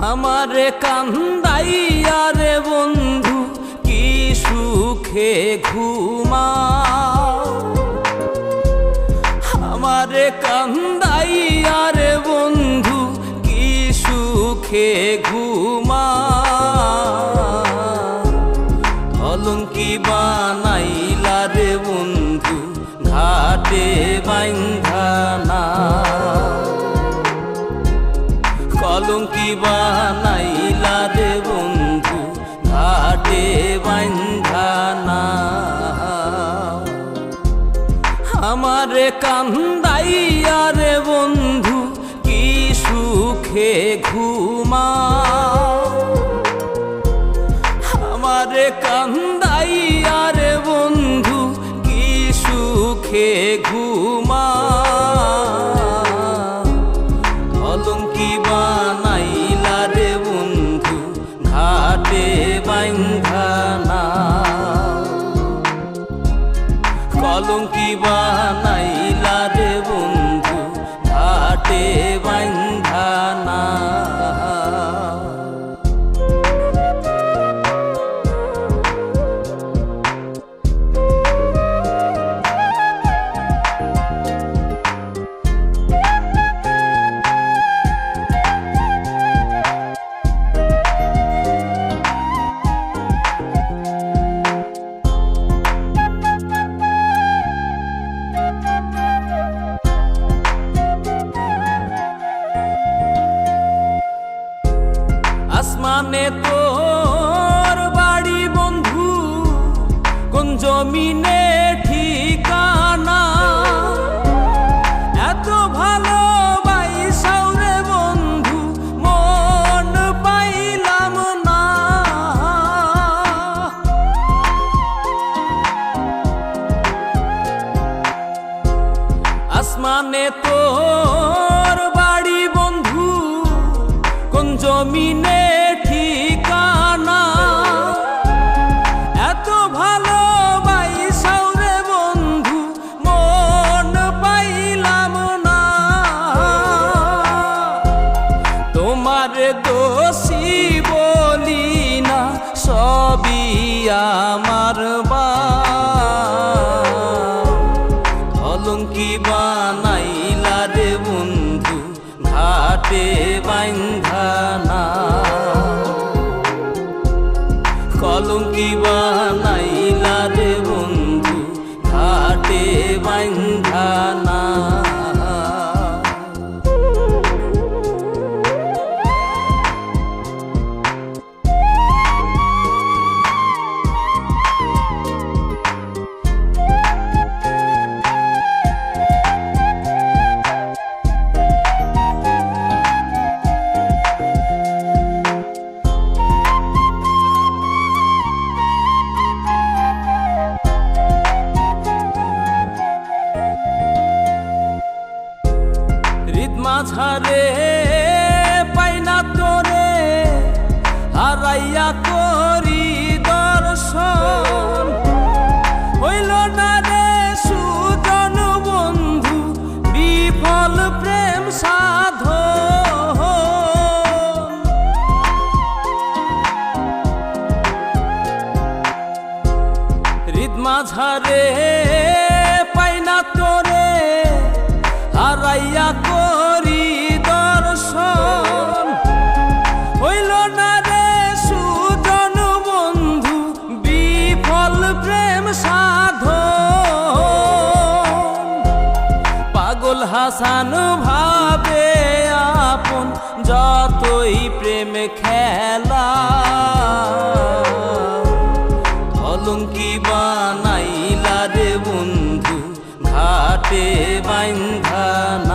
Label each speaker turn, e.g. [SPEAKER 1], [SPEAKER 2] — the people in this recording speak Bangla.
[SPEAKER 1] আমারে কান্দাইয়া রে বন্ধু কি সুখে ঘুমাও, আমারে কান্দাইয়া রে বন্ধু কি সুখে ঘুমাও। অলঙ্কি বানাইলা রে বন্ধু ঘাটে বাইন্ধা না, কলঙ্কি বানাইলা রে বন্ধু ঘাটে বাইন্ধা না। আমারে কান্দাইয়া রে বন্ধু কি সুখে ঘুমাও, আমারে কান্দাইয়া রে বন্ধু কি সুখে ঘুমাও। অলঙ্কি বানাইলা রে বন্ধু ঘাটে বাইন্ধা না, কলঙ্কি বানাইলা রে বন্ধু ঘাটে বাইন্ধা না। আসমানে তোর বাড়ি বন্ধু, কোন জমিনে ঠিকানা, এত ভালোবাসাও রে বন্ধু মন পাইলাম না। আসমানে তোর বাড়ি বন্ধু, কোন জমিনে ঠিকানা, এত ভালোবাসাও রে বন্ধু মন পাইলাম না। তোমার দোষী বলি না, সবই আমার অলঙ্কি বানাইলা রে বন্ধু ঘাটে বাইন্ধা না, কলঙ্কি বানাইলা রে বন্ধু ঘাটে বাইন্ধা না। মাঝারে পাইনা তোরে হারাইয়া করি দর্শন, হইল না রে সুজন বন্ধু বিফল প্রেম সাধন। হৃদ মাঝারে পাইনা তোরে হারাইয়া করি দর্শন, হইল না রে সুজন বন্ধু বিফল প্রেম সাধন। পাগল হাসান ভাবে আপন যতই প্রেম খেলা, অলঙ্কি বানাইলা রে বন্ধু ঘাটে বাইন্ধা না,